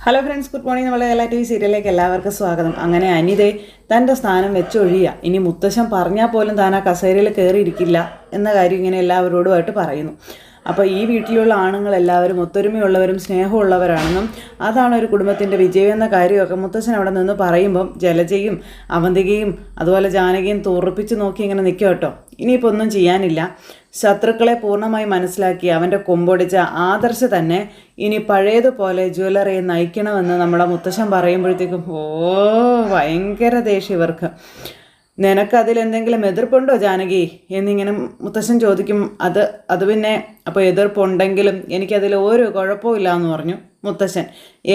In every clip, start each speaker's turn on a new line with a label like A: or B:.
A: Hello friends, good morning. നമ്മളെ എല്ലാ T V സീരിയലിലേക്ക് എല്ലാവർക്കും സ്വാഗതം. അങ്ങനെ അനിതേ തൻ്റെ സ്ഥാനം വെച്ചൊഴിയുക. ഇനി മുത്തശ്ശൻ പറഞ്ഞാൽ പോലും താൻ ആ കസേരയിൽ കയറിയിരിക്കില്ല എന്ന കാര്യം ഇങ്ങനെ എല്ലാവരോടുമായിട്ട് പറയുന്നു. അപ്പോൾ ഈ വീട്ടിലുള്ള ആണുങ്ങളെല്ലാവരും ഒത്തൊരുമയുള്ളവരും സ്നേഹമുള്ളവരാണെന്നും അതാണ് ഒരു കുടുംബത്തിൻ്റെ വിജയം എന്ന കാര്യമൊക്കെ മുത്തശ്ശൻ അവിടെ നിന്ന് പറയുമ്പം ജലജയും അവന്തികയും അതുപോലെ ജാനകിയും തുറപ്പിച്ച് നോക്കി ഇങ്ങനെ നിൽക്കും കേട്ടോ. ഇനിയിപ്പോൾ ഒന്നും ചെയ്യാനില്ല. ശത്രുക്കളെ പൂർണ്ണമായി മനസ്സിലാക്കി അവൻ്റെ കൊമ്പൊടിച്ച ആദർശ് തന്നെ ഇനി പഴയതുപോലെ ജ്വല്ലറിയെ നയിക്കണമെന്ന് നമ്മുടെ മുത്തശ്ശൻ പറയുമ്പോഴത്തേക്കും ഭയങ്കര ദേഷ്യം ഇവർക്ക്. നിനക്കതിലെന്തെങ്കിലും എതിർപ്പുണ്ടോ ജാനകി എന്നിങ്ങനെ മുത്തശ്ശൻ ചോദിക്കും. അത് പിന്നെ അപ്പോൾ എതിർപ്പുണ്ടെങ്കിലും എനിക്കതിൽ ഒരു കുഴപ്പമില്ല എന്ന് പറഞ്ഞു മുത്തശ്ശൻ.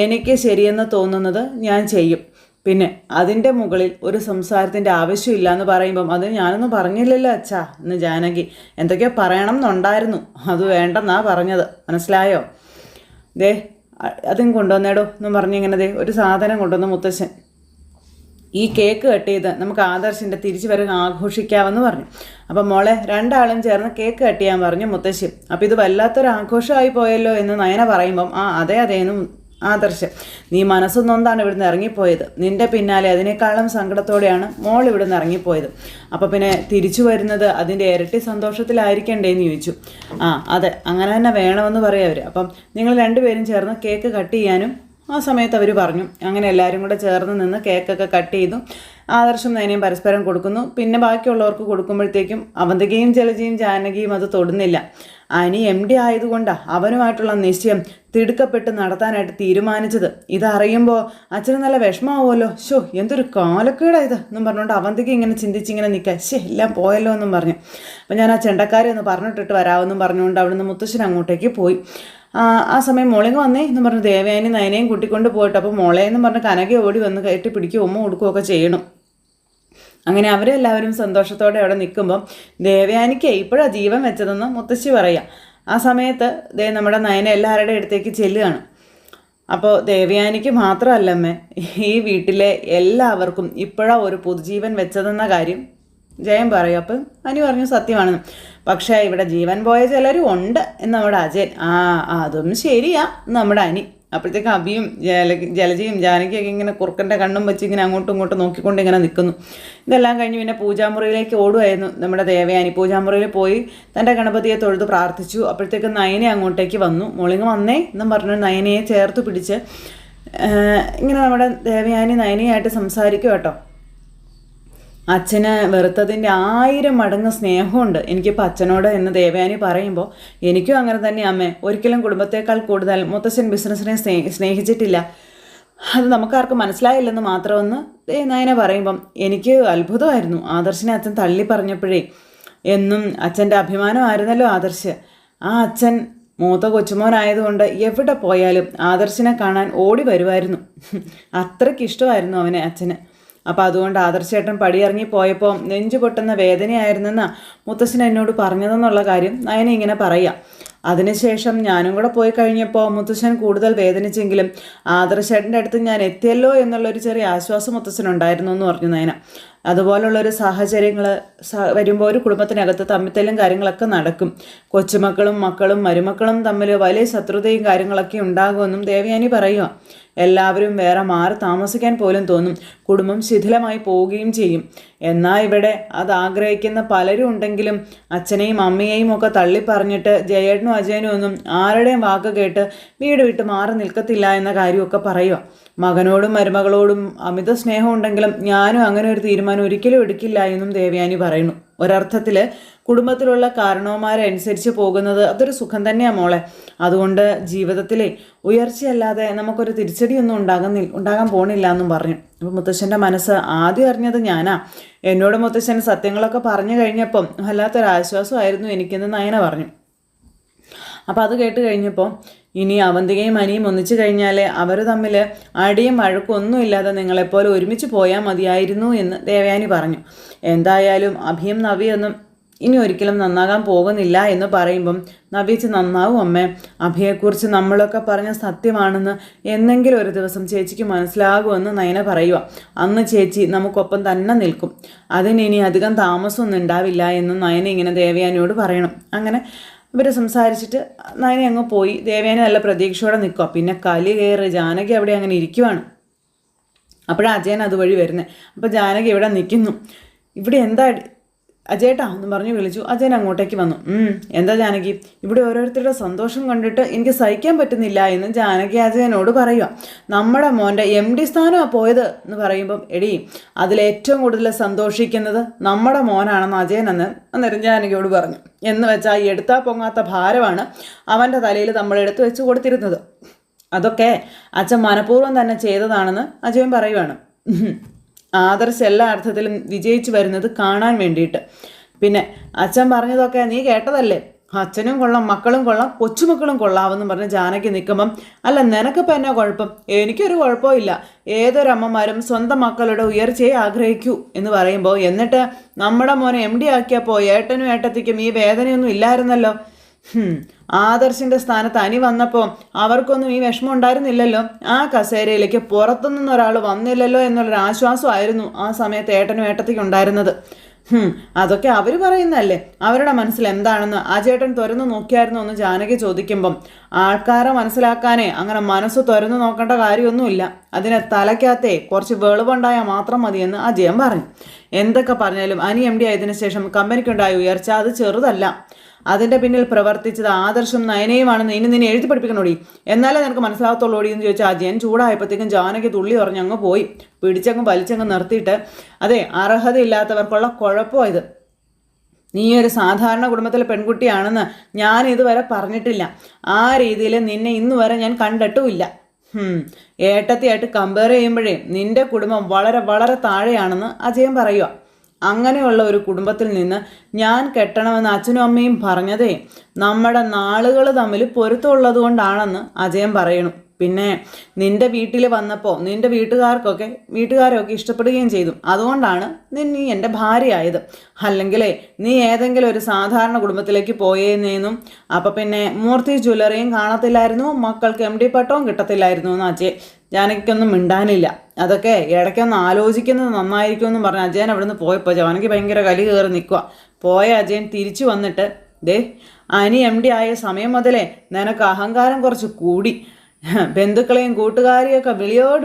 A: എനിക്ക് ശരിയെന്ന് തോന്നുന്നത് ഞാൻ ചെയ്യും. പിന്നെ അതിൻ്റെ മുകളിൽ ഒരു സംസാരത്തിൻ്റെ ആവശ്യമില്ല എന്ന് പറയുമ്പം അത് ഞാനൊന്നും പറഞ്ഞില്ലല്ലോ അച്ഛാ എന്ന് ജാനകി. എന്തൊക്കെയോ പറയണം എന്നുണ്ടായിരുന്നു, അത് വേണ്ടെന്നാ പറഞ്ഞത്, മനസ്സിലായോ? ദേ അതും കൊണ്ടുവന്നേടോ എന്നും പറഞ്ഞിങ്ങനെ ഒരു സാധനം കൊണ്ടുവന്ന് മുത്തശ്ശൻ. ഈ കേക്ക് കട്ട് ചെയ്ത് നമുക്ക് ആദർശിൻ്റെ തിരിച്ചു വരവ് ആഘോഷിക്കാമെന്ന് പറഞ്ഞു. അപ്പം മോളെ രണ്ടാളും ചേർന്ന് കേക്ക് കട്ട് ചെയ്യാൻ പറഞ്ഞു മുത്തശ്ശി. അപ്പോൾ ഇത് വല്ലാത്തൊരു ആഘോഷമായി പോയല്ലോ എന്ന് നയന പറയുമ്പം അതേന്ന് ആദർശ്, നീ മനസ്സൊന്നൊന്നാണ് ഇവിടുന്ന് ഇറങ്ങിപ്പോയത്. നിൻ്റെ പിന്നാലെ അതിനേക്കാളും സങ്കടത്തോടെയാണ് മോൾ ഇവിടുന്ന് ഇറങ്ങിപ്പോയത്. അപ്പോൾ പിന്നെ തിരിച്ചു വരുന്നത് അതിൻ്റെ ഇരട്ടി സന്തോഷത്തിലായിരിക്കണ്ടേന്ന് ചോദിച്ചു. അതെ, അങ്ങനെ തന്നെ വേണമെന്ന് പറയാം അവർ. അപ്പം നിങ്ങൾ രണ്ടുപേരും ചേർന്ന് കേക്ക് കട്ട് ചെയ്യാനും ആ സമയത്ത് അവർ പറഞ്ഞു. അങ്ങനെ എല്ലാവരും കൂടെ ചേർന്ന് നിന്ന് കേക്കൊക്കെ കട്ട് ചെയ്തു. ആദർശം നയനയും പരസ്പരം കൊടുക്കുന്നു. പിന്നെ ബാക്കിയുള്ളവർക്ക് കൊടുക്കുമ്പോഴത്തേക്കും അവന്തികയും ജലജയും ജാനകിയും അത് തൊടുന്നില്ല. അനി MD ആയതുകൊണ്ടാണ് അവനുമായിട്ടുള്ള നിശ്ചയം തിടുക്കപ്പെട്ട് നടത്താനായിട്ട് തീരുമാനിച്ചത്. ഇതറിയുമ്പോൾ അച്ഛന് നല്ല വിഷമാവുമല്ലോ. എന്തൊരു കാലക്കേടാ ഇത് എന്നും പറഞ്ഞുകൊണ്ട് അവന്തിക ഇങ്ങനെ ചിന്തിച്ചിങ്ങനെ നിൽക്കുക. എല്ലാം പോയല്ലോ എന്നും പറഞ്ഞു. അപ്പം ഞാൻ ആ ചെണ്ടക്കാരെ ഒന്ന് പറഞ്ഞിട്ടിട്ട് വരാമെന്നും പറഞ്ഞുകൊണ്ട് അവിടുന്ന് മുത്തശ്ശൻ അങ്ങോട്ടേക്ക് പോയി. ആ സമയം മോളിങ് വന്നേ എന്ന് പറഞ്ഞു ദേവയാനി നയനയും കൂട്ടിക്കൊണ്ട് പോയിട്ട്. അപ്പോൾ മോളേന്നും പറഞ്ഞ് കനക ഓടി വന്ന് കയറ്റി പിടിക്കുകയോ ഉമ്മ കൊടുക്കുകയൊക്കെ ചെയ്യണം. അങ്ങനെ അവരെല്ലാവരും സന്തോഷത്തോടെ അവിടെ നിൽക്കുമ്പം ദേവയാനിക്ക് ഇപ്പോഴാണ് ജീവൻ വെച്ചതെന്ന് മുത്തശ്ശി പറയാം. ആ സമയത്ത് നമ്മുടെ നയന എല്ലാവരുടെ അടുത്തേക്ക് ചെല്ലുകയാണ്. അപ്പോൾ ദേവയാനിക്ക് മാത്രമല്ലമ്മേ, ഈ വീട്ടിലെ എല്ലാവർക്കും ഇപ്പോഴാണ് ഒരു പുതുജീവൻ വെച്ചതെന്ന കാര്യം ജയൻ പറയും. അപ്പം അനി പറഞ്ഞു സത്യമാണെന്ന്. പക്ഷേ ഇവിടെ ജീവൻ പോയ ചിലരും ഉണ്ട് എന്ന് നമ്മുടെ അജയൻ. അതും ശരിയാ നമ്മുടെ അനി. അപ്പോഴത്തേക്ക് അഭിയും ജലജയും ജാനകിയൊക്കെ ഇങ്ങനെ കുറുക്കൻ്റെ കണ്ണും വെച്ച് ഇങ്ങനെ അങ്ങോട്ടും ഇങ്ങോട്ടും നോക്കിക്കൊണ്ട് ഇങ്ങനെ നിൽക്കുന്നു. ഇതെല്ലാം കഴിഞ്ഞ് പിന്നെ പൂജാമുറിയിലേക്ക് ഓടുമായിരുന്നു നമ്മുടെ ദേവയാനി. പൂജാമുറിയിൽ പോയി തൻ്റെ ഗണപതിയെ തൊഴുത് പ്രാർത്ഥിച്ചു. അപ്പോഴത്തേക്ക് നയനെ അങ്ങോട്ടേക്ക് വന്നു. മോളിങ് വന്നേ എന്നും പറഞ്ഞു നയനയെ ചേർത്ത് പിടിച്ച് ഇങ്ങനെ നമ്മുടെ ദേവയാനി നയനയായിട്ട് സംസാരിക്കും കേട്ടോ. അച്ഛന് വെറുത്തതിൻ്റെ 1000 മടങ്ങ് സ്നേഹമുണ്ട് എനിക്കിപ്പോൾ അച്ഛനോട് എന്ന് ദേവയാനി പറയുമ്പോൾ എനിക്കും അങ്ങനെ തന്നെ അമ്മേ. ഒരിക്കലും കുടുംബത്തേക്കാൾ കൂടുതൽ മുത്തശ്ശൻ ബിസിനസ്സിനെ സ്നേഹിച്ചിട്ടില്ല. അത് നമുക്കാർക്കും മനസ്സിലായില്ലെന്ന് മാത്രമെന്ന് നയന പറയുമ്പം എനിക്ക് അത്ഭുതമായിരുന്നു ആദർശിനെ അച്ഛൻ തള്ളി പറഞ്ഞപ്പോഴേ. എന്നും അച്ഛൻ്റെ അഭിമാനമായിരുന്നല്ലോ ആദർശ്. ആ അച്ഛൻ മൂത്ത കൊച്ചുമോനായതുകൊണ്ട് എവിടെ പോയാലും ആദർശിനെ കാണാൻ ഓടി വരുമായിരുന്നു. അത്രയ്ക്ക് ഇഷ്ടമായിരുന്നു അവനെ അച്ഛന്. അപ്പോൾ അതുകൊണ്ട് ആദർശേട്ടൻ പടിയിറങ്ങി പോയപ്പോൾ നെഞ്ചു പൊട്ടുന്ന വേദനയായിരുന്നെന്നാണ് മുത്തശ്ശൻ എന്നോട് പറഞ്ഞതെന്നുള്ള കാര്യം നയന ഇങ്ങനെ പറയാം. അതിനുശേഷം ഞാനും കൂടെ പോയി കഴിഞ്ഞപ്പോൾ മുത്തശ്ശൻ കൂടുതൽ വേദനിച്ചെങ്കിലും ആദർശേട്ടൻ്റെ അടുത്ത് ഞാൻ എത്തിയല്ലോ എന്നുള്ളൊരു ചെറിയ ആശ്വാസം മുത്തശ്ശനുണ്ടായിരുന്നു എന്ന് പറഞ്ഞു നയന. അതുപോലുള്ളൊരു സാഹചര്യങ്ങൾ വരുമ്പോൾ ഒരു കുടുംബത്തിനകത്ത് തമ്മിത്തല്ലും കാര്യങ്ങളൊക്കെ നടക്കും. കൊച്ചുമക്കളും മക്കളും മരുമക്കളും തമ്മിൽ വലിയ ശത്രുതയും കാര്യങ്ങളൊക്കെ ഉണ്ടാകുമെന്നും ദേവയാനി പറയുക. എല്ലാവരും വേറെ മാറി താമസിക്കാൻ പോലും തോന്നും. കുടുംബം ശിഥിലമായി പോവുകയും ചെയ്യും. എന്നാൽ ഇവിടെ അത് ആഗ്രഹിക്കുന്ന പലരും ഉണ്ടെങ്കിലും അച്ഛനെയും അമ്മയെയും ഒക്കെ തള്ളിപ്പറഞ്ഞിട്ട് ജയേട്ടനും അജയനും ഒന്നും ആരുടെയും വാക്ക് കേട്ട് വീട് വിട്ട് മാറി നിൽക്കത്തില്ല എന്ന കാര്യമൊക്കെ പറയുക. മകനോടും മരുമകളോടും അമിത സ്നേഹം ഉണ്ടെങ്കിലും ഞാനും അങ്ങനെ ഒരു തീരുമാനം ഒരിക്കലും എടുക്കില്ല എന്നും ദേവയാനി പറയുന്നു. ഒരർത്ഥത്തിൽ കുടുംബത്തിലുള്ള കാരണവന്മാരനുസരിച്ച് പോകുന്നത് അതൊരു സുഖം തന്നെയാണ് മോളെ. അതുകൊണ്ട് ജീവിതത്തിലെ ഉയർച്ചയല്ലാതെ നമുക്കൊരു തിരിച്ചടിയൊന്നും ഉണ്ടാകാൻ പോണില്ല എന്നും പറഞ്ഞു. അപ്പോൾ മുത്തശ്ശൻ്റെ മനസ്സ് ആദ്യം അറിഞ്ഞത് ഞാനാ. എന്നോട് മുത്തശ്ശൻ സത്യങ്ങളൊക്കെ പറഞ്ഞു കഴിഞ്ഞപ്പം വല്ലാത്തൊരാശ്വാസമായിരുന്നു എനിക്കെന്ന് നയന പറഞ്ഞു. അപ്പോൾ അത് കേട്ട് കഴിഞ്ഞപ്പോൾ ഇനി അവന്തികയും അനിയും ഒന്നിച്ചു കഴിഞ്ഞാൽ അവർ തമ്മിൽ അടിയും വഴക്കും ഒന്നുമില്ലാതെ നിങ്ങളെപ്പോലെ ഒരുമിച്ച് പോയാൽ മതിയായിരുന്നു എന്ന് ദേവയാനി പറഞ്ഞു. എന്തായാലും അഭിയും നവിയൊന്നും ഇനി ഒരിക്കലും നന്നാകാൻ പോകുന്നില്ല എന്ന് പറയുമ്പം നവീച്ച് നന്നാവും അമ്മേ. അഭിയെക്കുറിച്ച് നമ്മളൊക്കെ പറഞ്ഞ സത്യമാണെന്ന് എന്നെങ്കിലും ഒരു ദിവസം ചേച്ചിക്ക് മനസ്സിലാകുമെന്ന് നയന പറയുക. അന്ന് ചേച്ചി നമുക്കൊപ്പം തന്നെ നിൽക്കും. അതിന് ഇനി അധികം താമസമൊന്നും ഉണ്ടാവില്ല എന്ന് നയന ഇങ്ങനെ ദേവയാനിയോട് പറയണം. അങ്ങനെ ഇവർ സംസാരിച്ചിട്ട് നയനി അങ്ങ് പോയി. ദേവേനെ നല്ല പ്രതീക്ഷയോടെ നിൽക്കുക. പിന്നെ കലി കയറി ജാനകി അവിടെ അങ്ങനെ ഇരിക്കുവാണ്. അപ്പോഴാണ് അജയൻ അതുവഴി വരുന്നത്. അപ്പോൾ ജാനകി ഇവിടെ നിൽക്കുന്നു. ഇവിടെ എന്താ അജയേട്ടാ എന്ന് പറഞ്ഞ് വിളിച്ചു. അജയൻ അങ്ങോട്ടേക്ക് വന്നു. എന്താ ജാനകി, ഇവിടെ ഓരോരുത്തരുടെ സന്തോഷം കണ്ടിട്ട് എനിക്ക് സഹിക്കാൻ പറ്റുന്നില്ല എന്ന് ജാനകി അജയനോട് പറയുക. നമ്മുടെ മോൻ്റെ MD സ്ഥാനമാണ് പോയത് എന്ന് പറയുമ്പം, എടി അതിലേറ്റവും കൂടുതൽ സന്തോഷിക്കുന്നത് നമ്മുടെ മോനാണെന്ന് അജയൻ അന്നേരം ജാനകിയോട് പറഞ്ഞു. എന്ന് വെച്ചാൽ ഈ എടുത്താൽ പൊങ്ങാത്ത ഭാരമാണ് അവൻ്റെ തലയിൽ നമ്മൾ എടുത്തു വെച്ച് കൊടുത്തിരുന്നത്. അതൊക്കെ അച്ഛൻ മനഃപൂർവ്വം തന്നെ ചെയ്തതാണെന്ന് അജയൻ പറയുവാണ്. ആദർശ് എല്ലാ അർത്ഥത്തിലും വിജയിച്ചു വരുന്നത് കാണാൻ വേണ്ടിയിട്ട്. പിന്നെ അച്ഛൻ പറഞ്ഞതൊക്കെ നീ കേട്ടതല്ലേ, അച്ഛനും കൊള്ളാം, മക്കളും കൊള്ളാം, കൊച്ചുമക്കളും കൊള്ളാമെന്ന് പറഞ്ഞ് ജാനകി നിൽക്കുമ്പം, അല്ല നിനക്കിപ്പോൾ എന്നാ കുഴപ്പം? എനിക്കൊരു കുഴപ്പമില്ല. ഏതൊരമ്മമാരും സ്വന്തം മക്കളുടെ ഉയർച്ചയെ ആഗ്രഹിക്കൂ എന്ന് പറയുമ്പോൾ, എന്നിട്ട് നമ്മുടെ മോനെ MD ആക്കിയപ്പോൾ ഏട്ടനും ഏട്ടത്തിക്കും ഈ വേദനയൊന്നും ഇല്ലായിരുന്നല്ലോ. ആദർശിൻ്റെ സ്ഥാനത്ത് അനി വന്നപ്പോൾ അവർക്കൊന്നും ഈ വിഷമം ഉണ്ടായിരുന്നില്ലല്ലോ. ആ കസേരയിലേക്ക് പുറത്തുനിന്ന് ഒരാൾ വന്നില്ലല്ലോ എന്നുള്ളൊരു ആശ്വാസമായിരുന്നു ആ സമയത്ത് ഏട്ടനും ഏട്ടത്തിക്കും ഉണ്ടായിരുന്നത്. അതൊക്കെ അവർ പറയുന്നതല്ലേ, അവരുടെ മനസ്സിൽ എന്താണെന്ന് ആ ചേട്ടൻ തുറന്നു നോക്കിയായിരുന്നു എന്ന് ജാനകി ചോദിക്കുമ്പം, ആൾക്കാരെ മനസ്സിലാക്കാനേ അങ്ങനെ മനസ്സ് തുറന്നു നോക്കേണ്ട കാര്യമൊന്നുമില്ല. അതിനെ തലയ്ക്കകത്തേ കുറച്ച് വെളിവുണ്ടായാൽ മാത്രം മതിയെന്ന് അജയൻ പറഞ്ഞു. എന്തൊക്കെ പറഞ്ഞാലും അനി MD ആയതിനു ശേഷം കമ്പനിക്കുണ്ടായ ഉയർച്ച അത് ചെറുതല്ല. അതിൻ്റെ പിന്നിൽ പ്രവർത്തിച്ചത് ആദർശം നയനയുമാണെന്ന് നിന്നെ എഴുതി പഠിപ്പിക്കണോടി, എന്നാലേ നിനക്ക് മനസ്സിലാകത്തുള്ളൂടി എന്ന് ചോദിച്ചാൽ അജയൻ ചൂടായപ്പോഴത്തേക്കും ജാനകി തുള്ളി പറഞ്ഞങ്ങ് പോയി. പിടിച്ചങ്ങ് വലിച്ചങ്ങ് നിർത്തിയിട്ട്, അതെ അർഹതയില്ലാത്തവർക്കുള്ള കുഴപ്പമായത്. നീ ഒരു സാധാരണ കുടുംബത്തിലെ പെൺകുട്ടിയാണെന്ന് ഞാൻ ഇതുവരെ പറഞ്ഞിട്ടില്ല. ആ രീതിയിൽ നിന്നെ ഇന്ന് വരെ ഞാൻ കണ്ടിട്ടുമില്ല. ഏട്ടത്തിയായിട്ട് കമ്പയർ ചെയ്യുമ്പോഴേ നിന്റെ കുടുംബം വളരെ വളരെ താഴെയാണെന്ന് അജയൻ പറയുക. അങ്ങനെയുള്ള ഒരു കുടുംബത്തിൽ നിന്ന് ഞാൻ കെട്ടണമെന്ന് അച്ഛനും അമ്മയും പറഞ്ഞതേ നമ്മുടെ നാളുകൾ തമ്മിൽ പൊരുത്തമുള്ളത് കൊണ്ടാണെന്ന് അജയൻ പറയണു. പിന്നെ നിന്റെ വീട്ടിൽ വന്നപ്പോൾ നിന്റെ വീട്ടുകാരൊക്കെ ഇഷ്ടപ്പെടുകയും ചെയ്തു. അതുകൊണ്ടാണ് നീ എൻ്റെ ഭാര്യയായത്. അല്ലെങ്കിലേ നീ ഏതെങ്കിലും ഒരു സാധാരണ കുടുംബത്തിലേക്ക് പോയേന്നേന്നും അപ്പം പിന്നെ മൂർത്തി ജ്വല്ലറിയും കാണത്തില്ലായിരുന്നു, മക്കൾക്ക് MD പട്ടവും കിട്ടത്തില്ലായിരുന്നു എന്ന് അജയൻ. ജാനകിക്കൊന്നും മിണ്ടാനില്ല. അതൊക്കെ ഇടയ്ക്കൊന്ന് ആലോചിക്കുന്നത് നന്നായിരിക്കുമെന്നും പറഞ്ഞ് അജയൻ അവിടെ നിന്ന് പോയപ്പോൾ ജാനകി ഭയങ്കര കലി കയറി നിൽക്കുക. പോയ അജയൻ തിരിച്ചു വന്നിട്ട്, ദേ അനി MD ആയ സമയം മുതലേ നിനക്ക് അഹങ്കാരം കുറച്ച് കൂടി. ബന്ധുക്കളെയും കൂട്ടുകാരെയൊക്കെ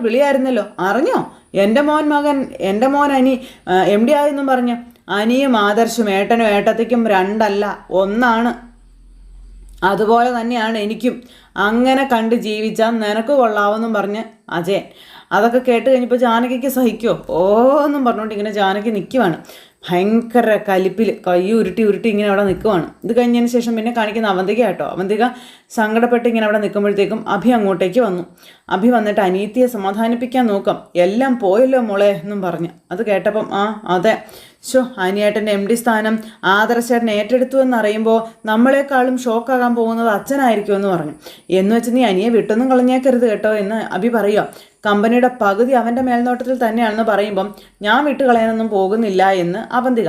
A: വിളിയായിരുന്നല്ലോ, അറിഞ്ഞോ? എൻ്റെ മോൻ അനി MD ആയെന്നും പറഞ്ഞു. അനിയും ആദർശും ഏട്ടനും ഏട്ടത്തിക്കും രണ്ടല്ല ഒന്നാണ്. അതുപോലെ തന്നെയാണ് എനിക്കും. അങ്ങനെ കണ്ട് ജീവിച്ചാൽ നിനക്ക് കൊള്ളാവെന്നും പറഞ്ഞ് അജയൻ. അതൊക്കെ കേട്ട് കഴിഞ്ഞപ്പോൾ ജാനകിക്ക് സഹിക്കുമോ എന്നും പറഞ്ഞുകൊണ്ട് ഇങ്ങനെ ജാനകി നിൽക്കുവാണ്. ഭയങ്കര കലിപ്പിൽ കൈ ഉരുട്ടി ഇങ്ങനെ അവിടെ നിൽക്കുവാണ്. ഇത് കഴിഞ്ഞതിന് ശേഷം പിന്നെ കാണിക്കുന്ന അവന്തിക കേട്ടോ. അവന്തിക സങ്കടപ്പെട്ട് ഇങ്ങനെ അവിടെ നിൽക്കുമ്പോഴത്തേക്കും അഭി അങ്ങോട്ടേക്ക് വന്നു. അഭി വന്നിട്ട് അനീത്തിയെ സമാധാനിപ്പിക്കാൻ നോക്കാം. എല്ലാം പോയല്ലോ മോളെ എന്നും പറഞ്ഞ്. അത് കേട്ടപ്പം അതെ, അനിയേട്ടൻ്റെ MD സ്ഥാനം ആദർശേട്ടൻ ഏറ്റെടുത്തു എന്നറിയുമ്പോൾ നമ്മളെക്കാളും ഷോക്കാകാൻ പോകുന്നത് അച്ഛനായിരിക്കുമെന്ന് പറഞ്ഞു. എന്ന് വെച്ച് നീ അനിയെ വിട്ടൊന്നും കളഞ്ഞേക്കരുത് കേട്ടോ എന്ന് അഭി പറയുക. കമ്പനിയുടെ പകുതി അവൻ്റെ മേൽനോട്ടത്തിൽ തന്നെയാണെന്ന് പറയുമ്പം ഞാൻ വിട്ടുകളയാനൊന്നും പോകുന്നില്ല എന്ന് അവന്തിക.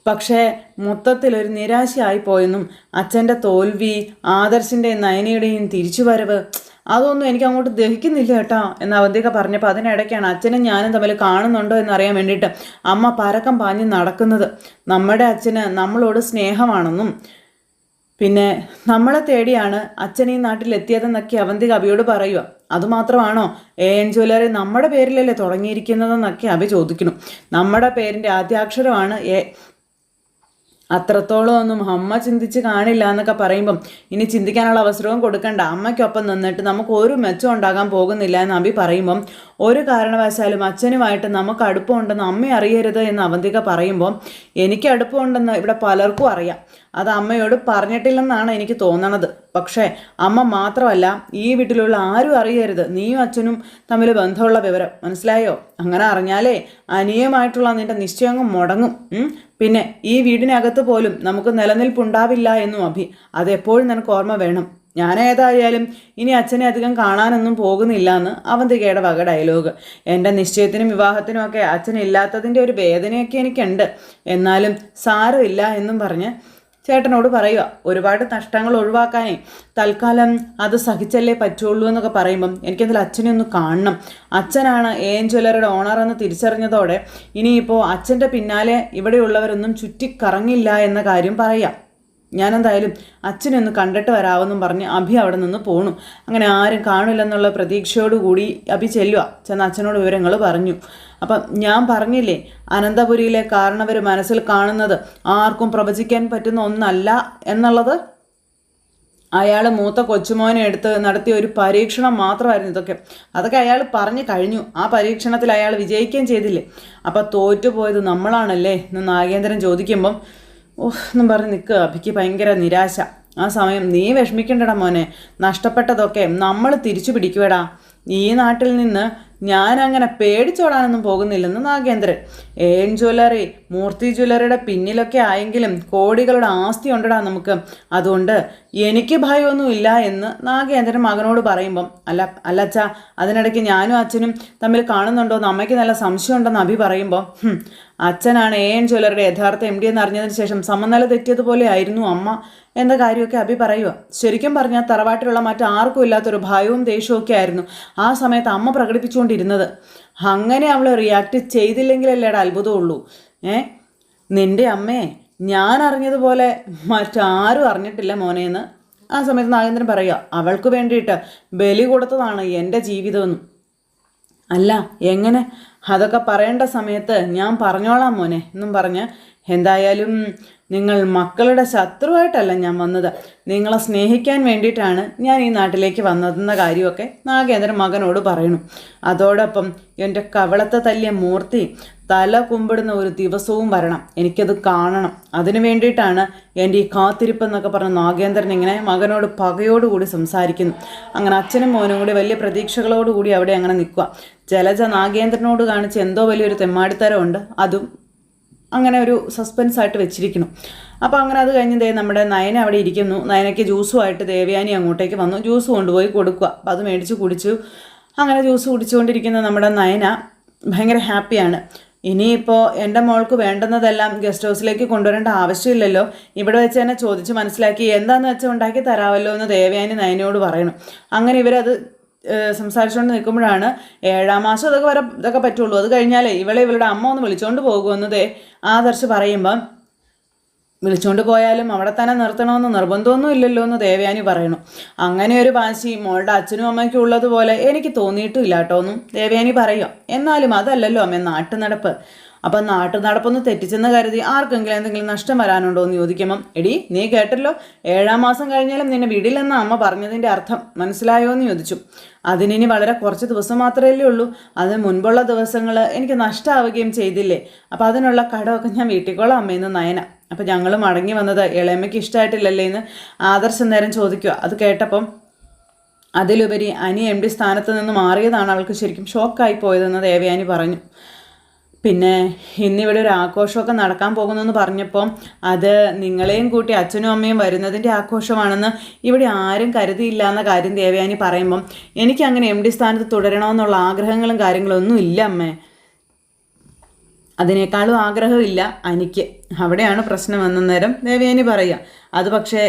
A: പക്ഷേ മൊത്തത്തിലൊരു നിരാശയായിപ്പോയെന്നും അച്ഛൻ്റെ തോൽവി, ആദർശിൻ്റെയും നയനയുടെയും തിരിച്ചുവരവ്, അതൊന്നും എനിക്ക് അങ്ങോട്ട് ദഹിക്കുന്നില്ല കേട്ടോ എന്ന് അവന്തിക പറഞ്ഞപ്പോൾ അതിനിടയ്ക്കാണ് അച്ഛനും ഞാനും തമ്മിൽ കാണുന്നുണ്ടോ എന്നറിയാൻ വേണ്ടിയിട്ട് അമ്മ പരക്കം പാഞ്ഞ് നടക്കുന്നത്. നമ്മുടെ അച്ഛന് നമ്മളോട് സ്നേഹമാണെന്നും പിന്നെ നമ്മളെ തേടിയാണ് അച്ഛൻ ഈ നാട്ടിലെത്തിയതെന്നൊക്കെ അവന്തിക അഭിയോട് പറയുക. അതുമാത്രമാണോ, AN ജ്വല്ലറി നമ്മുടെ പേരിലല്ലേ തുടങ്ങിയിരിക്കുന്നതെന്നൊക്കെ അഭി ചോദിക്കുന്നു. നമ്മുടെ പേരിൻ്റെ ആദ്യാക്ഷരമാണ് A. അത്രത്തോളം ഒന്നും അമ്മ ചിന്തിച്ച് കാണില്ല എന്നൊക്കെ പറയുമ്പം ഇനി ചിന്തിക്കാനുള്ള അവസരവും കൊടുക്കണ്ട, അമ്മയ്ക്കൊപ്പം നിന്നിട്ട് നമുക്ക് ഒരു മെച്ചം ഉണ്ടാകാൻ പോകുന്നില്ല എന്ന് അഭി പറയുമ്പം ഒരു കാരണവശാലും അച്ഛനുമായിട്ട് നമുക്ക് അടുപ്പമുണ്ടെന്ന് അമ്മ അറിയരുത് എന്ന് അവന്തിക പറയുമ്പോൾ എനിക്ക് അടുപ്പമുണ്ടെന്ന് ഇവിടെ പലർക്കും അറിയാം. അത് അമ്മയോട് പറഞ്ഞിട്ടില്ലെന്നാണ് എനിക്ക് തോന്നണത്. പക്ഷേ അമ്മ മാത്രമല്ല, ഈ വീട്ടിലുള്ള ആരും അറിയരുത് നീയും അച്ഛനും തമ്മിൽ ബന്ധമുള്ള വിവരം. മനസ്സിലായോ? അങ്ങനെ അറിഞ്ഞാലേ അനിയമായിട്ടുള്ള നിന്റെ നിശ്ചയങ്ങ് മുടങ്ങും. പിന്നെ ഈ വീടിനകത്ത് പോലും നമുക്ക് നിലനിൽപ്പുണ്ടാവില്ല എന്നും അഭി. അതെപ്പോഴും നിനക്ക് ഓർമ്മ വേണം. ഞാൻ ഏതായാലും ഇനി അച്ഛനെ അധികം കാണാനൊന്നും പോകുന്നില്ല എന്ന് അവന്തികയുടെ വക ഡയലോഗ്. എൻ്റെ നിശ്ചയത്തിനും വിവാഹത്തിനും ഒക്കെ അച്ഛനില്ലാത്തതിൻ്റെ ഒരു വേദനയൊക്കെ എനിക്കുണ്ട്, എന്നാലും സാരമില്ല എന്നും പറഞ്ഞ് ചേട്ടനോട് പറയുക. ഒരുപാട് നഷ്ടങ്ങൾ ഒഴിവാക്കാനേ തൽക്കാലം അത് സഹിച്ചല്ലേ പറ്റുള്ളൂ എന്നൊക്കെ പറയുമ്പം എനിക്കെന്തായാലും അച്ഛനെ ഒന്ന് കാണണം. അച്ഛനാണ് AN ജ്വല്ലറിയുടെ ഓണറെന്ന് തിരിച്ചറിഞ്ഞതോടെ ഇനിയിപ്പോൾ അച്ഛൻ്റെ പിന്നാലെ ഇവിടെയുള്ളവരൊന്നും ചുറ്റിക്കറങ്ങില്ല എന്ന കാര്യം പറയാം. ഞാനെന്തായാലും അച്ഛനെ ഒന്ന് കണ്ടിട്ട് വരാമെന്നും പറഞ്ഞ് അഭി അവിടെ നിന്ന് പോണു. അങ്ങനെ ആരും കാണില്ലെന്നുള്ള പ്രതീക്ഷയോടുകൂടി അഭി ചെല്ലുക. ചെന്ന് അച്ഛനോട് വിവരങ്ങൾ പറഞ്ഞു. അപ്പം ഞാൻ പറഞ്ഞില്ലേ, അനന്തപുരിയിലെ കാരണവർ മനസ്സിൽ കാണുന്നത് ആർക്കും പ്രവചിക്കാൻ പറ്റുന്ന ഒന്നല്ല എന്നുള്ളത്. അയാൾ മൂത്ത കൊച്ചുമോനെ എടുത്ത് നടത്തിയ ഒരു പരീക്ഷണം മാത്രമായിരുന്നു ഇതൊക്കെ. അതൊക്കെ അയാൾ പറഞ്ഞു കഴിഞ്ഞു. ആ പരീക്ഷണത്തിൽ അയാൾ വിജയിക്കുകയും ചെയ്തില്ലേ. അപ്പം തോറ്റുപോയത് നമ്മളാണല്ലേ എന്ന് നാഗേന്ദ്രൻ ചോദിക്കുമ്പം എന്നും പറഞ്ഞ് നിൽക്കുക. അഭിക്ക് ഭയങ്കര നിരാശ. ആ സമയം നീ വിഷമിക്കണ്ടടാ മോനെ, നഷ്ടപ്പെട്ടതൊക്കെ നമ്മൾ തിരിച്ചു പിടിക്കുവേടാ. ഈ നാട്ടിൽ നിന്ന് ഞാനങ്ങനെ പേടിച്ചോടാനൊന്നും പോകുന്നില്ലെന്ന് നാഗേന്ദ്രൻ. ഏൺ ജ്വല്ലറി, മൂർത്തി ജ്വല്ലറിയുടെ പിന്നിലൊക്കെ ആയെങ്കിലും കോടികളുടെ ആസ്തി ഉണ്ടടാ നമുക്ക്. അതുകൊണ്ട് എനിക്ക് ഭയമൊന്നുമില്ല എന്ന് നാഗേന്ദ്രൻ മകനോട് പറയുമ്പം അല്ലച്ചാ, അതിനിടയ്ക്ക് ഞാനും അച്ഛനും തമ്മിൽ കാണുന്നുണ്ടോയെന്ന് അമ്മയ്ക്ക് നല്ല സംശയമുണ്ടെന്ന് അഭി പറയുമ്പോൾ അച്ഛനാണ് ഏൺ ജ്വല്ലറിയുടെ യഥാർത്ഥ MD എന്ന് അറിഞ്ഞതിന് ശേഷം സമനില തെറ്റിയതുപോലെ ആയിരുന്നു അമ്മ എന്ന കാര്യമൊക്കെ അഭി പറയുക. ശരിക്കും പറഞ്ഞാൽ തറവാട്ടിലുള്ള മറ്റാർക്കും ഇല്ലാത്തൊരു ഭയവും ദേഷ്യവും ഒക്കെ ആയിരുന്നു ആ സമയത്ത് അമ്മ പ്രകടിപ്പിച്ചുകൊണ്ടിരുന്നത്. അങ്ങനെ അവൾ റിയാക്ട് ചെയ്തില്ലെങ്കിലല്ലേടാ അത്ഭുതമുള്ളൂ. നിൻ്റെ അമ്മയെ ഞാൻ അറിഞ്ഞതുപോലെ മറ്റാരും അറിഞ്ഞിട്ടില്ല മോനേന്ന് ആ സമയത്ത് നാഗേന്ദ്രൻ പറയുക. അവൾക്ക് വേണ്ടിയിട്ട് ബലി കൊടുത്തതാണ് എൻ്റെ ജീവിതമെന്നും. അല്ല എങ്ങനെ, അതൊക്കെ പറയേണ്ട സമയത്ത് ഞാൻ പറഞ്ഞോളാം മോനെ എന്നും പറഞ്ഞ്, എന്തായാലും നിങ്ങൾ മക്കളുടെ ശത്രുവായിട്ടല്ല ഞാൻ വന്നത്, നിങ്ങളെ സ്നേഹിക്കാൻ വേണ്ടിയിട്ടാണ് ഞാൻ ഈ നാട്ടിലേക്ക് വന്നതെന്ന കാര്യമൊക്കെ നാഗേന്ദ്രൻ മകനോട് പറയണു. അതോടൊപ്പം എൻ്റെ കവളത്തെ തല്ലിയ മൂർത്തി തല കുമ്പിടുന്ന ഒരു ദിവസവും വരണം, എനിക്കത് കാണണം. അതിനു വേണ്ടിയിട്ടാണ് എൻ്റെ ഈ കാത്തിരിപ്പെന്നൊക്കെ പറഞ്ഞ് നാഗേന്ദ്രൻ ഇങ്ങനെ മകനോട് പകയോടുകൂടി സംസാരിക്കുന്നു. അങ്ങനെ അച്ഛനും മോനും കൂടി വലിയ പ്രതീക്ഷകളോടുകൂടി അവിടെ അങ്ങനെ നിൽക്കുക. ജലജ നാഗേന്ദ്രനോട് കാണിച്ച് എന്തോ വലിയൊരു തെമ്മാടിത്തരമുണ്ട്, അതും അങ്ങനെ ഒരു സസ്പെൻസ് ആയിട്ട് വെച്ചിരിക്കുന്നു. അപ്പോൾ അങ്ങനെ അത് കഴിഞ്ഞ് നമ്മുടെ നയന അവിടെ ഇരിക്കുന്നു. നയനയ്ക്ക് ജ്യൂസുമായിട്ട് ദേവയാനി അങ്ങോട്ടേക്ക് വന്നു. ജ്യൂസ് കൊണ്ടുപോയി കൊടുക്കുക. അപ്പോൾ അത് മേടിച്ച് കുടിച്ചു. അങ്ങനെ ജ്യൂസ് കുടിച്ചുകൊണ്ടിരിക്കുന്ന നമ്മുടെ നയന ഭയങ്കര ഹാപ്പിയാണ്. ഇനിയിപ്പോൾ എൻ്റെ മോൾക്ക് വേണ്ടുന്നതെല്ലാം ഗസ്റ്റ് ഹൗസിലേക്ക് കൊണ്ടുവരേണ്ട ആവശ്യമില്ലല്ലോ, ഇവിടെ വെച്ച് തന്നെ ചോദിച്ച് മനസ്സിലാക്കി എന്താണെന്ന് വെച്ചാൽ ഉണ്ടാക്കി തരാമല്ലോ എന്ന് ദേവയാനി നയനയോട് പറയണം. അങ്ങനെ ഇവരത് സംസാരിച്ചുകൊണ്ട് നിൽക്കുമ്പോഴാണ് 7ാം മാസം ഇതൊക്കെ പറ്റുള്ളൂ, അത് കഴിഞ്ഞാലേ ഇവളുടെ അമ്മ ഒന്ന് വിളിച്ചുകൊണ്ട് പോകുമെന്നതേ ആദർശ് പറയുമ്പം, വിളിച്ചുകൊണ്ട് പോയാലും അവിടെ തന്നെ നിർത്തണമെന്ന് നിർബന്ധമൊന്നും ഇല്ലല്ലോ എന്ന് ദേവയാനി പറയണു. അങ്ങനെ ഒരു വാശി മോളുടെ അച്ഛനും അമ്മയ്ക്കും ഉള്ളതുപോലെ എനിക്ക് തോന്നിയിട്ടുമില്ല കേട്ടോ എന്നും ദേവയാനി പറയുക. എന്നാലും അതല്ലല്ലോ അമ്മ നാട്ടുനടപ്പ്. അപ്പം നാട്ടുനടപ്പൊന്ന് തെറ്റിച്ചെന്ന് കരുതി ആർക്കെങ്കിലും എന്തെങ്കിലും നഷ്ടം വരാനുണ്ടോ എന്ന് ചോദിക്കുമ്പം, എടി നീ കേട്ടല്ലോ, 7ാം മാസം കഴിഞ്ഞാലും നിന്നെ വിടില്ലെന്ന അമ്മ പറഞ്ഞതിൻ്റെ അർത്ഥം മനസ്സിലായോ എന്ന് ചോദിച്ചു. അതിനി വളരെ കുറച്ച് ദിവസം മാത്രമല്ലേ ഉള്ളൂ, അതിന് മുൻപുള്ള ദിവസങ്ങൾ എനിക്ക് നഷ്ടമാവുകയും ചെയ്തില്ലേ, അപ്പോൾ അതിനുള്ള കടമൊക്കെ ഞാൻ വീട്ടിക്കോളാം അമ്മയെന്ന് നയന. അപ്പോൾ ഞങ്ങൾ മടങ്ങി വന്നത് ഇളയമ്മയ്ക്ക് ഇഷ്ടമായിട്ടില്ലല്ലേ എന്ന് ആദർശം നേരം ചോദിക്കുക. അത് കേട്ടപ്പം അതിലുപരി അനി MD സ്ഥാനത്ത് നിന്ന് മാറിയതാണ് അവൾക്ക് ശരിക്കും ഷോക്കായി പോയതെന്ന് ദേവയാനി പറഞ്ഞു. പിന്നെ ഇന്നിവിടെ ഒരു ആഘോഷമൊക്കെ നടക്കാൻ പോകുന്നെന്ന് പറഞ്ഞപ്പോൾ അത് നിങ്ങളെയും കൂട്ടി അച്ഛനും അമ്മയും വരുന്നതിൻ്റെ ആഘോഷമാണെന്ന് ഇവിടെ ആരും കരുതിയില്ല എന്ന കാര്യം ദേവയാനി പറയുമ്പം എനിക്കങ്ങനെ MD സ്ഥാനത്ത് തുടരണമെന്നുള്ള ആഗ്രഹങ്ങളും കാര്യങ്ങളൊന്നും ഇല്ല അമ്മേ. അതിനേക്കാളും ആഗ്രഹമില്ല എനിക്ക്, അവിടെയാണ് പ്രശ്നം എന്ന നേരം ദേവയാനി പറയുക. അത് പക്ഷേ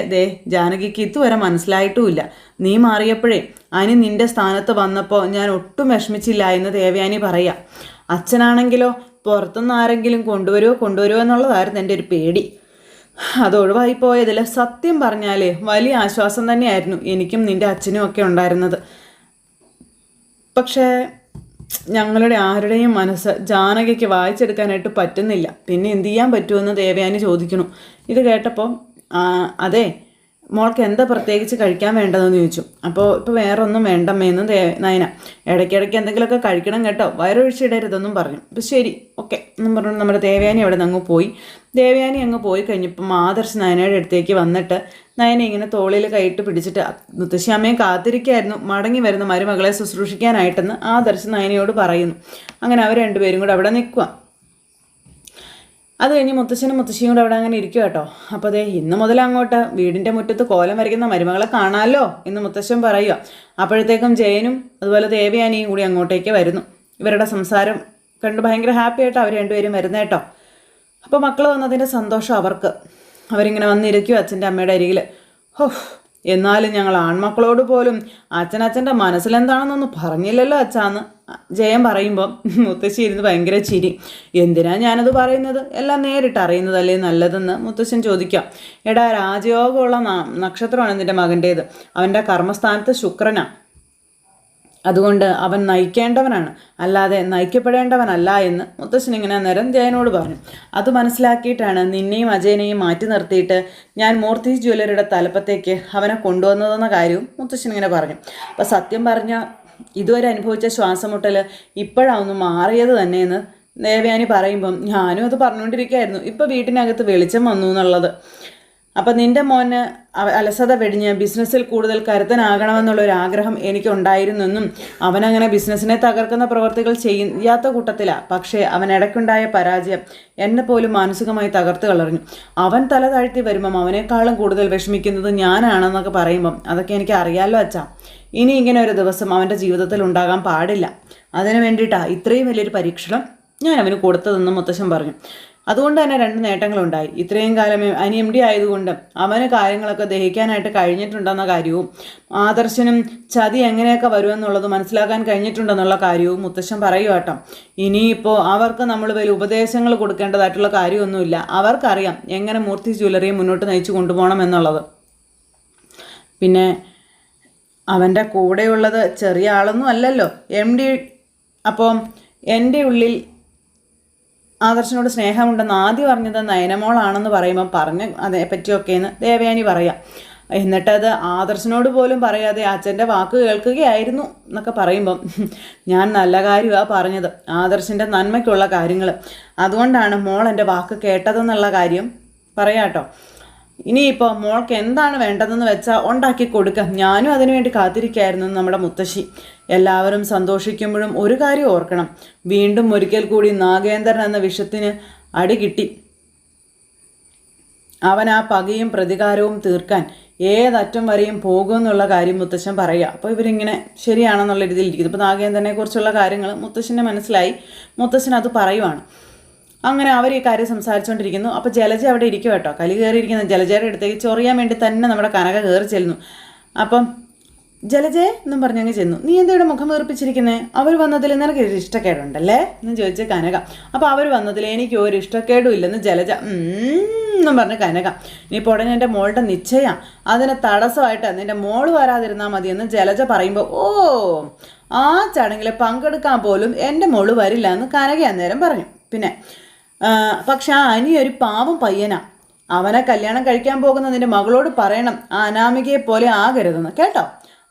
A: ജാനകിക്ക് ഇതുവരെ മനസ്സിലായിട്ടുമില്ല. നീ മാറിയപ്പോഴേ അനി നിൻ്റെ സ്ഥാനത്ത് വന്നപ്പോൾ ഞാൻ ഒട്ടും വിഷമിച്ചില്ല എന്ന് ദേവയാനി പറയുക. അച്ഛനാണെങ്കിലോ പുറത്തുനിന്ന് ആരെങ്കിലും കൊണ്ടുവരുമോ എന്നുള്ളതായിരുന്നു എൻ്റെ ഒരു പേടി. അത് ഒഴിവായിപ്പോയതിൽ സത്യം പറഞ്ഞാൽ വലിയ ആശ്വാസം തന്നെയായിരുന്നു എനിക്കും നിൻ്റെ അച്ഛനും ഒക്കെ ഉണ്ടായിരുന്നത്. പക്ഷേ ഞങ്ങളുടെ ആരുടെയും മനസ്സ് ജാനകിക്ക് വായിച്ചെടുക്കാനായിട്ട് പറ്റുന്നില്ല. പിന്നെ എന്ത് ചെയ്യാൻ പറ്റുമെന്ന് ദേവയാനി ചോദിക്കണു. ഇത് കേട്ടപ്പോൾ അതെ മോൾക്ക് എന്താ പ്രത്യേകിച്ച് കഴിക്കാൻ വേണ്ടതെന്ന് ചോദിച്ചു. അപ്പോൾ ഇപ്പോൾ വേറെ ഒന്നും വേണ്ടമ്മേന്ന് നയന. ഇടയ്ക്കിടയ്ക്ക് എന്തെങ്കിലുമൊക്കെ കഴിക്കണം കേട്ടോ, വയറൊഴിച്ചിടരുതെന്നും പറഞ്ഞു. അപ്പോൾ ശരി ഓക്കെ എന്നും പറഞ്ഞു നമ്മുടെ ദേവയാനി അവിടെ നിന്ന് അങ്ങ് പോയി. ദേവയാനി അങ്ങ് പോയി കഴിഞ്ഞപ്പം ആദർശ് നയനയുടെ അടുത്തേക്ക് വന്നിട്ട് നയന ഇങ്ങനെ തോളിൽ കൈയിട്ട് പിടിച്ചിട്ട് മുത്തശ്ശി അമ്മയും കാത്തിരിക്കായിരുന്നു മടങ്ങി വരുന്ന മരുമകളെ ശുശ്രൂഷിക്കാനായിട്ടെന്ന് ആദർശ് നയനയോട് പറയുന്നു. അങ്ങനെ അവർ രണ്ടുപേരും കൂടെ അവിടെ നിൽക്കുക. അത് കഴിഞ്ഞ് മുത്തശ്ശനും മുത്തശ്ശിയും കൂടെ അവിടെ അങ്ങനെ ഇരിക്കുക കേട്ടോ. അപ്പോൾ ഇന്ന് മുതൽ അങ്ങോട്ട് വീടിൻ്റെ മുറ്റത്ത് കോലം വരയ്ക്കുന്ന മരുമകളെ കാണാമല്ലോ എന്ന് മുത്തശ്ശൻ പറയുക. അപ്പോഴത്തേക്കും ജയനും അതുപോലെ ദേവയാനിയും കൂടി അങ്ങോട്ടേക്ക് വരുന്നു. ഇവരുടെ സംസാരം കണ്ട് ഭയങ്കര ഹാപ്പി ആയിട്ട് അവർ രണ്ടുപേരും വരുന്നത് കേട്ടോ. അപ്പോൾ മക്കൾ വന്നതിൻ്റെ സന്തോഷം അവർക്ക്. അവരിങ്ങനെ വന്നിരിക്കും അച്ഛൻ്റെ അമ്മയുടെ അരികിൽ. എന്നാലും ഞങ്ങൾ ആൺമക്കളോട് പോലും അച്ഛൻ്റെ മനസ്സിലെന്താണെന്നൊന്നും പറഞ്ഞില്ലല്ലോ അച്ഛാന്ന് ജയൻ പറയുമ്പോൾ മുത്തശ്ശി ഇരുന്ന് ഭയങ്കര ചിരി. എന്തിനാ ഞാനത് പറയുന്നത്, എല്ലാം നേരിട്ട് അറിയുന്നതല്ലേ നല്ലതെന്ന് മുത്തശ്ശൻ ചോദിക്കാം. എടാ, രാജയോഗമുള്ള നക്ഷത്രമാണ് നിൻ്റെ മകൻ്റേത്. അവൻ്റെ കർമ്മസ്ഥാനത്ത് ശുക്രനാ. അതുകൊണ്ട് അവൻ നയിക്കേണ്ടവനാണ്, അല്ലാതെ നയിക്കപ്പെടേണ്ടവനല്ല എന്ന് മുത്തശ്ശൻ ഇങ്ങനെ അന്നേരം ജയനോട് പറഞ്ഞു. അത് മനസ്സിലാക്കിയിട്ടാണ് നിന്നെയും അജയനെയും മാറ്റി നിർത്തിയിട്ട് ഞാൻ മൂർത്തി ജ്വല്ലറിയുടെ തലപ്പത്തേക്ക് അവനെ കൊണ്ടുവന്നതെന്ന കാര്യവും മുത്തശ്ശൻ ഇങ്ങനെ പറഞ്ഞു. അപ്പം സത്യം പറഞ്ഞാൽ ഇതുവരെ അനുഭവിച്ച ശ്വാസമുട്ടൽ ഇപ്പോഴാണ് മാറിയത് തന്നെയെന്ന് ദേവയാനി പറയുമ്പം ഞാനും അത് പറഞ്ഞുകൊണ്ടിരിക്കുകയായിരുന്നു. ഇപ്പം വീട്ടിനകത്ത് വെളിച്ചം വന്നു എന്നുള്ളത്. അപ്പം നിൻ്റെ മോന് അലസത വെടിഞ്ഞ് ബിസിനസ്സിൽ കൂടുതൽ കരുത്തനാകണമെന്നുള്ളൊരാഗ്രഹം എനിക്കുണ്ടായിരുന്നെന്നും അവനങ്ങനെ ബിസിനസ്സിനെ തകർക്കുന്ന പ്രവർത്തികൾ ചെയ്യാത്ത കൂട്ടത്തിലാണ്. പക്ഷേ അവൻ ഇടയ്ക്കുണ്ടായ പരാജയം എന്നെ പോലും മാനസികമായി തകർത്ത് കളഞ്ഞു. അവൻ തല താഴ്ത്തി വരുമ്പം അവനേക്കാളും കൂടുതൽ വിഷമിക്കുന്നത് ഞാനാണെന്നൊക്കെ പറയുമ്പം അതൊക്കെ എനിക്ക് അറിയാമല്ലോ അച്ഛാ. ഇനി ഇങ്ങനെ ഒരു ദിവസം അവൻ്റെ ജീവിതത്തിൽ ഉണ്ടാകാൻ പാടില്ല. അതിനു വേണ്ടിയിട്ടാണ് ഇത്രയും വലിയൊരു പരീക്ഷണം ഞാൻ അവന് കൊടുത്തതെന്നും മുത്തശ്ശൻ പറഞ്ഞു. അതുകൊണ്ട് തന്നെ 2 നേട്ടങ്ങളുണ്ടായി. ഇത്രയും കാലം അനി MD ആയതുകൊണ്ട് അവന് കാര്യങ്ങളൊക്കെ ദഹിക്കാനായിട്ട് കഴിഞ്ഞിട്ടുണ്ടെന്ന കാര്യവും ആദർശനും ചതി എങ്ങനെയൊക്കെ വരുമെന്നുള്ളത് മനസ്സിലാക്കാൻ കഴിഞ്ഞിട്ടുണ്ടെന്നുള്ള കാര്യവും മുത്തശ്ശൻ പറയുക കേട്ടോ. ഇനിയിപ്പോൾ അവർക്ക് നമ്മൾ വലിയ ഉപദേശങ്ങൾ കൊടുക്കേണ്ടതായിട്ടുള്ള കാര്യമൊന്നുമില്ല. അവർക്കറിയാം എങ്ങനെ മൂർത്തി ജ്വല്ലറിയെ മുന്നോട്ട് നയിച്ചു കൊണ്ടുപോകണം എന്നുള്ളത്. പിന്നെ അവൻ്റെ കൂടെയുള്ളത് ചെറിയ ആളൊന്നും അല്ലല്ലോ MD. അപ്പോൾ എൻ്റെ ഉള്ളിൽ ആദർശനോട് സ്നേഹമുണ്ടെന്ന് ആദ്യം പറഞ്ഞത് നയനമോളാണെന്ന് പറയുമ്പം പറഞ്ഞ് അതേപ്പറ്റിയൊക്കെയെന്ന് ദേവയാനി പറയാം. എന്നിട്ടത് ആദർശനോട് പോലും പറയാതെ അച്ഛൻ്റെ വാക്ക് കേൾക്കുകയായിരുന്നു എന്നൊക്കെ പറയുമ്പം ഞാൻ നല്ല കാര്യമാണ് പറഞ്ഞത്, ആദർശൻ്റെ നന്മയ്ക്കുള്ള കാര്യങ്ങൾ. അതുകൊണ്ടാണ് മോൾ എൻ്റെ വാക്ക് കേട്ടതെന്നുള്ള കാര്യം പറയാം കേട്ടോ. ഇനിയിപ്പോൾ മോൾക്ക് എന്താണ് വേണ്ടതെന്ന് വെച്ചാൽ ഉണ്ടാക്കി കൊടുക്കാം, ഞാനും അതിനുവേണ്ടി കാത്തിരിക്കുകയായിരുന്നു നമ്മുടെ മുത്തശ്ശി. എല്ലാവരും സന്തോഷിക്കുമ്പോഴും ഒരു കാര്യം ഓർക്കണം, വീണ്ടും ഒരിക്കൽ കൂടി നാഗേന്ദ്രൻ എന്ന വിഷത്തിന് അടി കിട്ടി. അവൻ ആ പകയും പ്രതികാരവും തീർക്കാൻ ഏതറ്റം വരെയും പോകുമെന്നുള്ള കാര്യം മുത്തശ്ശൻ പറയുക. അപ്പോൾ ഇവരിങ്ങനെ ശരിയാണെന്നുള്ള രീതിയിൽ ഇരിക്കുന്നു. ഇപ്പോൾ നാഗേന്ദ്രനെ കുറിച്ചുള്ള കാര്യങ്ങൾ മുത്തശ്ശൻ്റെ മനസ്സിലായി. മുത്തശ്ശൻ അത് പറയുവാണ്. അങ്ങനെ അവർ ഈ കാര്യം സംസാരിച്ചുകൊണ്ടിരിക്കുന്നു. അപ്പോൾ ജലജ അവിടെ ഇരിക്കും കേട്ടോ. കലി കയറിയിരിക്കുന്ന ജലജയുടെ അടുത്തേക്ക് ചൊറിയാൻ വേണ്ടി തന്നെ നമ്മുടെ കനക കയറി ചെല്ലുന്നു. അപ്പം ജലജയെ എന്നും പറഞ്ഞങ്ങ് ചെന്നു. നീ എന്തെവിടെ മുഖം വീർപ്പിച്ചിരിക്കുന്നത്, അവർ വന്നതിൽ നിനക്ക് ഇഷ്ടക്കേടുണ്ടല്ലേ എന്ന് ചോദിച്ച് കനക. അപ്പോൾ അവർ വന്നതിൽ എനിക്ക് ഒരു ഇഷ്ടക്കേടും ഇല്ലെന്ന് ജലജ എന്നും പറഞ്ഞ് കനക. ഇനിയിപ്പോൾ ഉടനെ എൻ്റെ മോളുടെ നിശ്ചയം, അതിന് തടസ്സമായിട്ട് നിൻ്റെ മോള് വരാതിരുന്നാൽ മതിയെന്ന് ജലജ പറയുമ്പോൾ ഓ ആ ചടങ്ങിൽ പങ്കെടുക്കാൻ പോലും എൻ്റെ മോള് വരില്ല എന്ന് കനക അന്നേരം പറഞ്ഞു. പിന്നെ പക്ഷെ ആ അനി ഒരു പാവം പയ്യനാ, അവനെ കല്യാണം കഴിക്കാൻ പോകുന്ന നിൻ്റെ മകളോട് പറയണം ആ അനാമികയെ പോലെ ആകരുതെന്ന് കേട്ടോ.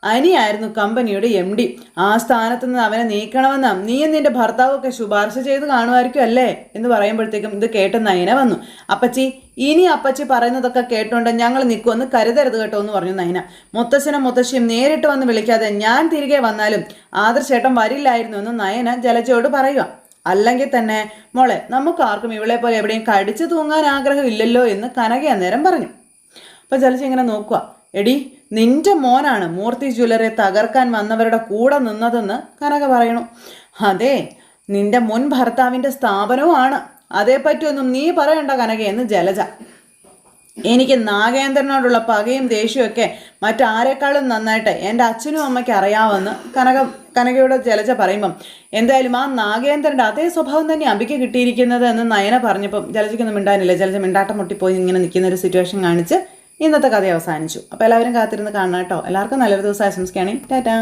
A: അനിയായിരുന്നു കമ്പനിയുടെ MD. ആ സ്ഥാനത്ത് നിന്ന് അവനെ നീക്കണമെന്ന് നീയും നിൻ്റെ ഭർത്താവൊക്കെ ശുപാർശ ചെയ്ത് കാണുമായിരിക്കും അല്ലേ എന്ന് പറയുമ്പോഴത്തേക്കും ഇത് കേട്ട് നയന വന്നു. അപ്പച്ചി, ഇനി അപ്പച്ചി പറയുന്നതൊക്കെ കേട്ടോണ്ട് ഞങ്ങൾ നിൽക്കുമെന്ന് കരുതരുത് കേട്ടോ എന്ന് പറഞ്ഞു നയന. മുത്തശ്ശനും മുത്തശ്ശിയും നേരിട്ട് വന്ന് വിളിക്കാതെ ഞാൻ തിരികെ വന്നാലും ആദർശേട്ടൻ വരില്ലായിരുന്നു എന്ന് നയന ജലജയോട് പറയുക. അല്ലെങ്കിൽ തന്നെ മോളെ, നമുക്ക് ആർക്കും ഇവളെ പോലെ എവിടെയും കടിച്ചു തൂങ്ങാൻ ആഗ്രഹമില്ലല്ലോ എന്ന് കനക അന്നേരം പറഞ്ഞു. അപ്പോൾ ജലജ ഇങ്ങനെ നോക്കുക. എടി, നിന്റെ മോനാണ് മൂർത്തി ജ്വല്ലറിയെ തകർക്കാൻ വന്നവരുടെ കൂടെ നിന്നതെന്ന് കനക പറയണു. അതെ, നിന്റെ മുൻ ഭർത്താവിൻ്റെ സ്ഥാപനവുമാണ്, അതേപ്പറ്റിയൊന്നും നീ പറയണ്ട കനകയെന്ന് ജലജ. എനിക്ക് നാഗേന്ദ്രനോടുള്ള പകയും ദേഷ്യമൊക്കെ മറ്റാരെക്കാളും നന്നായിട്ട് എൻ്റെ അച്ഛനും അമ്മയ്ക്ക് അറിയാമെന്ന് കനകയോട് ജലജ പറയുമ്പം എന്തായാലും ആ നാഗേന്ദ്രൻ്റെ അതേ സ്വഭാവം തന്നെ അബിക്ക് കിട്ടിയിരിക്കുന്നത് എന്ന് നയന പറഞ്ഞപ്പം ജലജയ്ക്കൊന്നും മിണ്ടാനില്ല. ജലജ മിണ്ടാട്ടം മുട്ടിപ്പോയി ഇങ്ങനെ നിൽക്കുന്ന ഒരു സിറ്റുവേഷൻ കാണിച്ച് ഇന്നത്തെ കഥ അവസാനിച്ചു. അപ്പോൾ എല്ലാവരും കാത്തിരുന്ന് കാണണം കേട്ടോ. എല്ലാവർക്കും നല്ലൊരു ദിവസം ആശംസിക്കുകയാണെങ്കിൽ ടാറ്റാ.